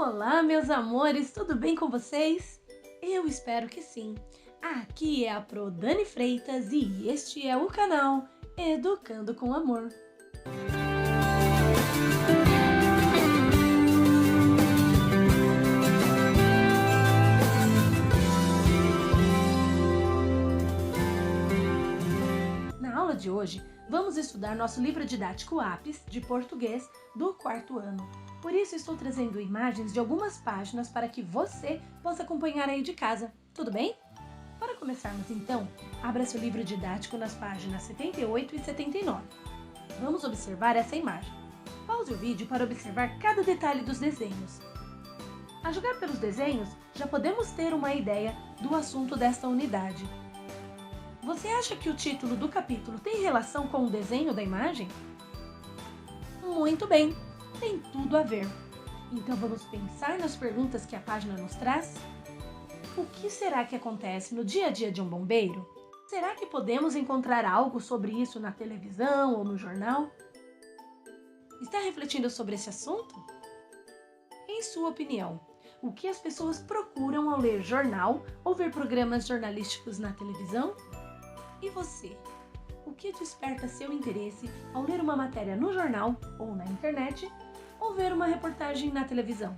Olá, meus amores, tudo bem com vocês? Eu espero que sim. Aqui é a Pro Dani Freitas e este é o canal Educando com Amor. Na aula de hoje, vamos estudar nosso livro didático APES de português do 4º ano. Por isso, estou trazendo imagens de algumas páginas para que você possa acompanhar aí de casa. Tudo bem? Para começarmos então, abra seu livro didático nas páginas 78 e 79. Vamos observar essa imagem. Pause o vídeo para observar cada detalhe dos desenhos. A julgar pelos desenhos, já podemos ter uma ideia do assunto desta unidade. Você acha que o título do capítulo tem relação com o desenho da imagem? Muito bem, tem tudo a ver. Então vamos pensar nas perguntas que a página nos traz? O que será que acontece no dia a dia de um bombeiro? Será que podemos encontrar algo sobre isso na televisão ou no jornal? Está refletindo sobre esse assunto? Em sua opinião, o que as pessoas procuram ao ler jornal ou ver programas jornalísticos na televisão? E você? O que desperta seu interesse ao ler uma matéria no jornal ou na internet ou ver uma reportagem na televisão?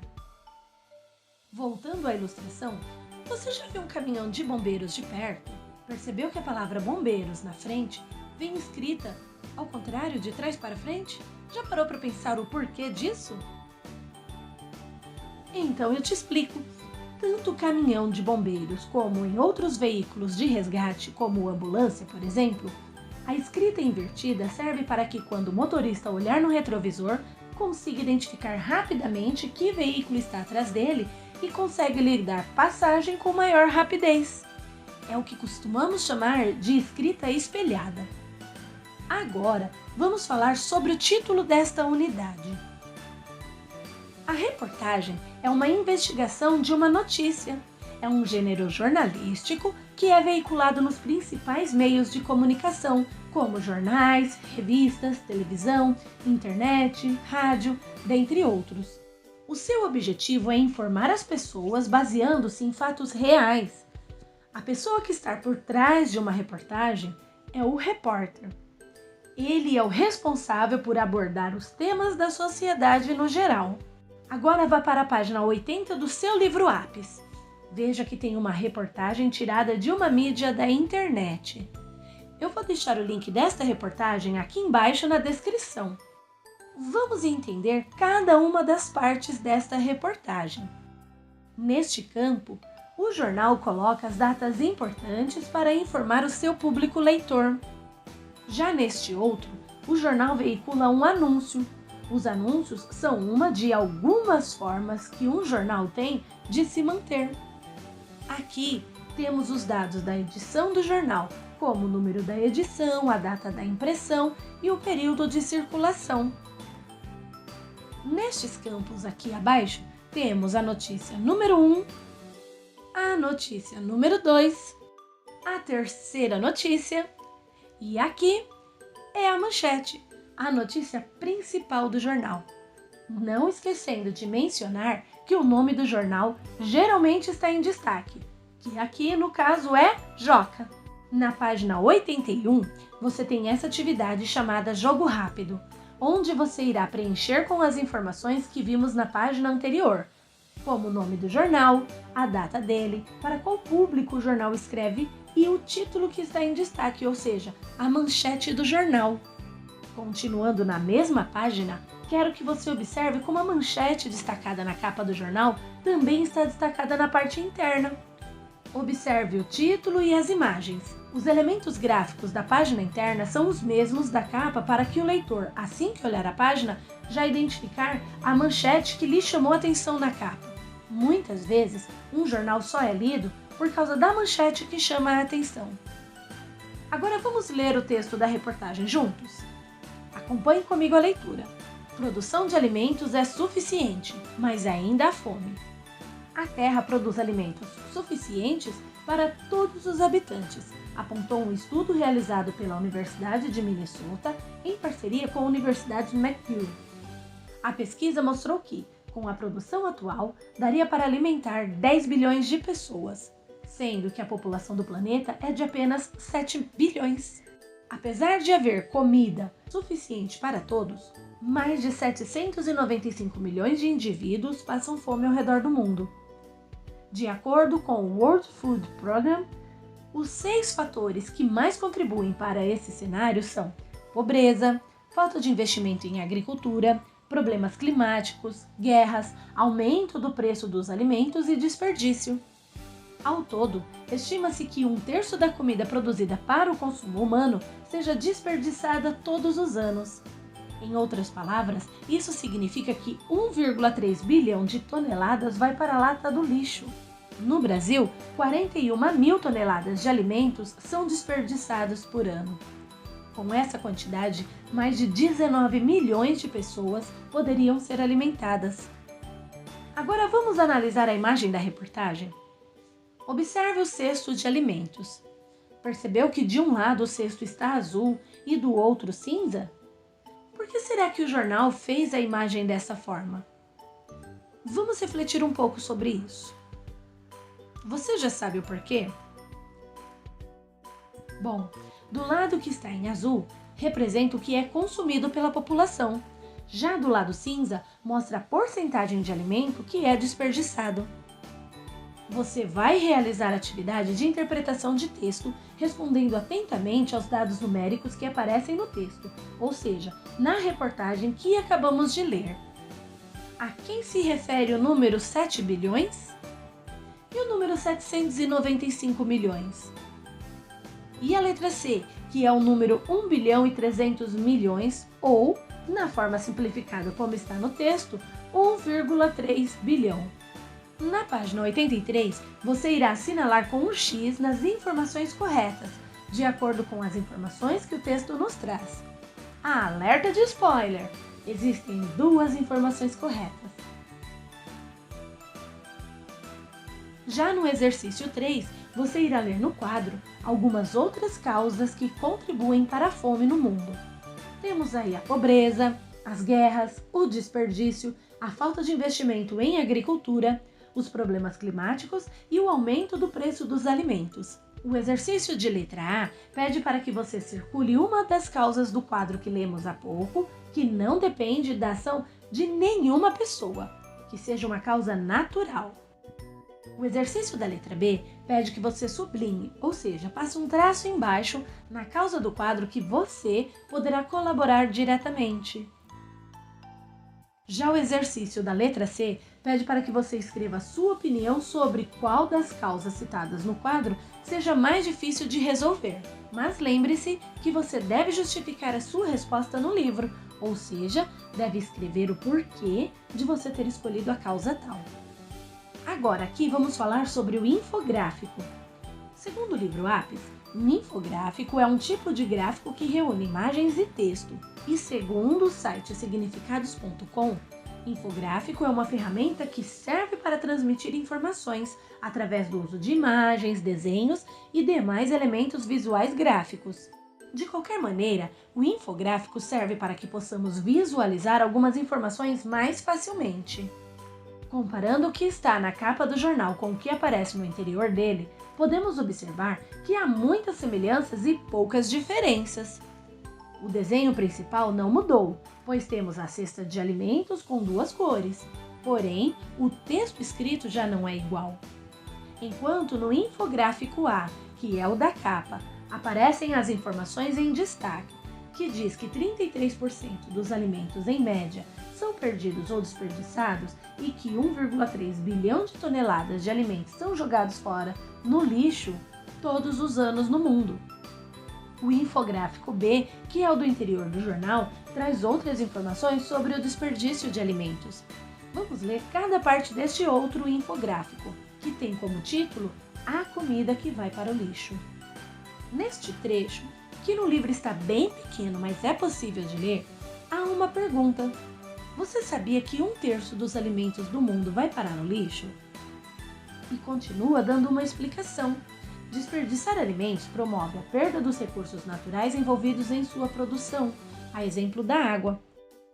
Voltando à ilustração, você já viu um caminhão de bombeiros de perto? Percebeu que a palavra bombeiros na frente vem escrita ao contrário, de trás para frente? Já parou para pensar o porquê disso? Então eu te explico. Tanto o caminhão de bombeiros como em outros veículos de resgate, como ambulância, por exemplo, a escrita invertida serve para que quando o motorista olhar no retrovisor, consiga identificar rapidamente que veículo está atrás dele e consegue lhe dar passagem com maior rapidez. É o que costumamos chamar de escrita espelhada. Agora, vamos falar sobre o título desta unidade. A reportagem é uma investigação de uma notícia. É um gênero jornalístico que é veiculado nos principais meios de comunicação, como jornais, revistas, televisão, internet, rádio, dentre outros. O seu objetivo é informar as pessoas baseando-se em fatos reais. A pessoa que está por trás de uma reportagem é o repórter. Ele é o responsável por abordar os temas da sociedade no geral. Agora vá para a página 80 do seu livro APES. Veja que tem uma reportagem tirada de uma mídia da internet. Eu vou deixar o link desta reportagem aqui embaixo na descrição. Vamos entender cada uma das partes desta reportagem. Neste campo, o jornal coloca as datas importantes para informar o seu público leitor. Já neste outro, o jornal veicula um anúncio. Os anúncios são uma de algumas formas que um jornal tem de se manter. Aqui temos os dados da edição do jornal, como o número da edição, a data da impressão e o período de circulação. Nestes campos aqui abaixo, temos a notícia número 1, a notícia número 2, a terceira notícia e aqui é a manchete, a notícia principal do jornal. Não esquecendo de mencionar que o nome do jornal geralmente está em destaque, que aqui no caso é Joca. Na página 81, você tem essa atividade chamada Jogo Rápido, onde você irá preencher com as informações que vimos na página anterior, como o nome do jornal, a data dele, para qual público o jornal escreve e o título que está em destaque, ou seja, a manchete do jornal. Continuando na mesma página, quero que você observe como a manchete destacada na capa do jornal também está destacada na parte interna. Observe o título e as imagens. Os elementos gráficos da página interna são os mesmos da capa para que o leitor, assim que olhar a página, já identificar a manchete que lhe chamou a atenção na capa. Muitas vezes, um jornal só é lido por causa da manchete que chama a atenção. Agora vamos ler o texto da reportagem juntos? Acompanhe comigo a leitura. Produção de alimentos é suficiente, mas ainda há fome. A Terra produz alimentos suficientes para todos os habitantes, apontou um estudo realizado pela Universidade de Minnesota em parceria com a Universidade McGill. A pesquisa mostrou que, Com a produção atual, daria para alimentar 10 bilhões de pessoas, sendo que a população do planeta é de apenas 7 bilhões. Apesar de haver comida suficiente para todos, mais de 795 milhões de indivíduos passam fome ao redor do mundo. De acordo com o World Food Programme, os 6 fatores que mais contribuem para esse cenário são pobreza, falta de investimento em agricultura, problemas climáticos, guerras, aumento do preço dos alimentos e desperdício. Ao todo, estima-se que 1/3 da comida produzida para o consumo humano seja desperdiçada todos os anos. Em outras palavras, isso significa que 1,3 bilhão de toneladas vai para a lata do lixo. No Brasil, 41 mil toneladas de alimentos são desperdiçados por ano. Com essa quantidade, mais de 19 milhões de pessoas poderiam ser alimentadas. Agora vamos analisar a imagem da reportagem? Observe o cesto de alimentos. Percebeu que de um lado o cesto está azul e do outro cinza? Por que será que o jornal fez a imagem dessa forma? Vamos refletir um pouco sobre isso. Você já sabe o porquê? Bom, do lado que está em azul, representa o que é consumido pela população. Já do lado cinza, mostra a porcentagem de alimento que é desperdiçado. Você vai realizar a atividade de interpretação de texto, respondendo atentamente aos dados numéricos que aparecem no texto, ou seja, na reportagem que acabamos de ler. A quem se refere o número 7 bilhões? E o número 795 milhões? E a letra C, que é o número 1 bilhão e 300 milhões, ou, na forma simplificada como está no texto, 1,3 bilhão. Na página 83, você irá assinalar com um X nas informações corretas, de acordo com as informações que o texto nos traz. Alerta de spoiler! Existem 2 informações corretas. Já no exercício 3, você irá ler no quadro algumas outras causas que contribuem para a fome no mundo. Temos aí a pobreza, as guerras, o desperdício, a falta de investimento em agricultura, os problemas climáticos e o aumento do preço dos alimentos. O exercício de letra A pede para que você circule uma das causas do quadro que lemos há pouco, que não depende da ação de nenhuma pessoa, que seja uma causa natural. O exercício da letra B pede que você sublinhe, ou seja, passe um traço embaixo na causa do quadro que você poderá colaborar diretamente. Já o exercício da letra C pede para que você escreva sua opinião sobre qual das causas citadas no quadro seja mais difícil de resolver. Mas lembre-se que você deve justificar a sua resposta no livro, ou seja, deve escrever o porquê de você ter escolhido a causa tal. Agora aqui vamos falar sobre o infográfico. Segundo o livro Apis, um infográfico é um tipo de gráfico que reúne imagens e texto. E segundo o site significados.com, infográfico é uma ferramenta que serve para transmitir informações através do uso de imagens, desenhos e demais elementos visuais gráficos. De qualquer maneira, o infográfico serve para que possamos visualizar algumas informações mais facilmente. Comparando o que está na capa do jornal com o que aparece no interior dele, podemos observar que há muitas semelhanças e poucas diferenças. O desenho principal não mudou, pois temos a cesta de alimentos com 2 cores, porém, o texto escrito já não é igual. Enquanto no infográfico A, que é o da capa, aparecem as informações em destaque, que diz que 33% dos alimentos, em média, são perdidos ou desperdiçados e que 1,3 bilhão de toneladas de alimentos são jogados fora no lixo todos os anos no mundo. O infográfico B, que é o do interior do jornal, traz outras informações sobre o desperdício de alimentos. Vamos ler cada parte deste outro infográfico, que tem como título A Comida que Vai para o Lixo. Neste trecho, que no livro está bem pequeno, mas é possível de ler, há uma pergunta. Você sabia que 1/3 dos alimentos do mundo vai parar no lixo? E continua dando uma explicação. Desperdiçar alimentos promove a perda dos recursos naturais envolvidos em sua produção, a exemplo da água.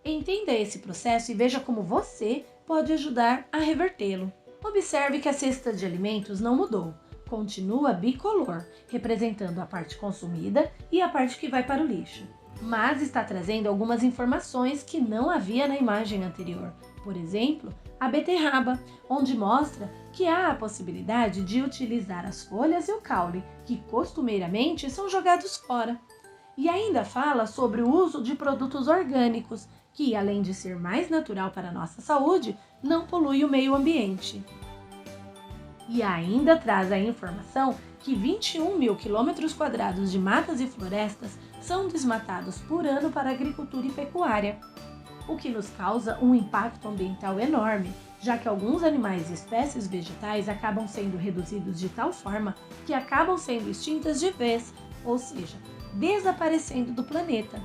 Entenda esse processo e veja como você pode ajudar a revertê-lo. Observe que a cesta de alimentos não mudou, continua bicolor, representando a parte consumida e a parte que vai para o lixo, mas está trazendo algumas informações que não havia na imagem anterior. Por exemplo, a beterraba, onde mostra que há a possibilidade de utilizar as folhas e o caule, que costumeiramente são jogados fora. E ainda fala sobre o uso de produtos orgânicos, que, além de ser mais natural para a nossa saúde, não polui o meio ambiente. E ainda traz a informação que 21 mil quilômetros quadrados de matas e florestas são desmatados por ano para agricultura e pecuária, o que nos causa um impacto ambiental enorme, já que alguns animais e espécies vegetais acabam sendo reduzidos de tal forma que acabam sendo extintas de vez, ou seja, desaparecendo do planeta.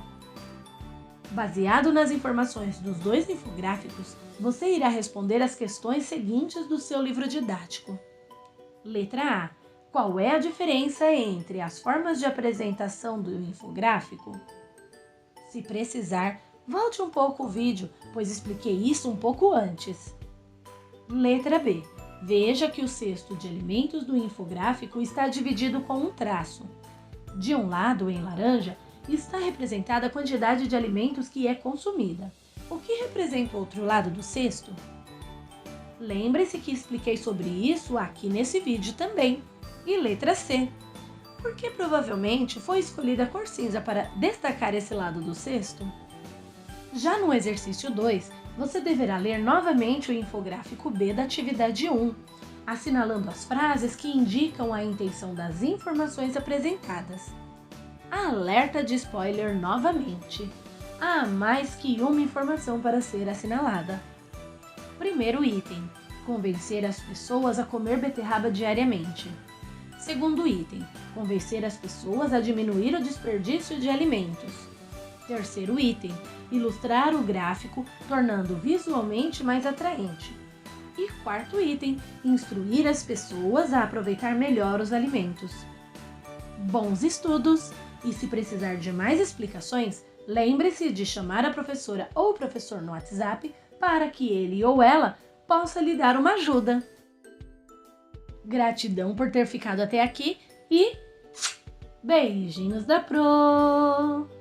Baseado nas informações dos dois infográficos, você irá responder as questões seguintes do seu livro didático. Letra A. Qual é a diferença entre as formas de apresentação do infográfico? Se precisar, volte um pouco o vídeo, pois expliquei isso um pouco antes. Letra B. Veja que o cesto de alimentos do infográfico está dividido com um traço. De um lado, em laranja, está representada a quantidade de alimentos que é consumida. O que representa o outro lado do cesto? Lembre-se que expliquei sobre isso aqui nesse vídeo também. E letra C. Por que provavelmente foi escolhida a cor cinza para destacar esse lado do cesto? Já no exercício 2, você deverá ler novamente o infográfico B da atividade 1, assinalando as frases que indicam a intenção das informações apresentadas. Alerta de spoiler novamente. Há mais que uma informação para ser assinalada. Primeiro item: convencer as pessoas a comer beterraba diariamente. Segundo item: convencer as pessoas a diminuir o desperdício de alimentos. Terceiro item: ilustrar o gráfico, tornando visualmente mais atraente. E quarto item: instruir as pessoas a aproveitar melhor os alimentos. Bons estudos! E se precisar de mais explicações, lembre-se de chamar a professora ou o professor no WhatsApp para que ele ou ela possa lhe dar uma ajuda. Gratidão por ter ficado até aqui e beijinhos da Pro!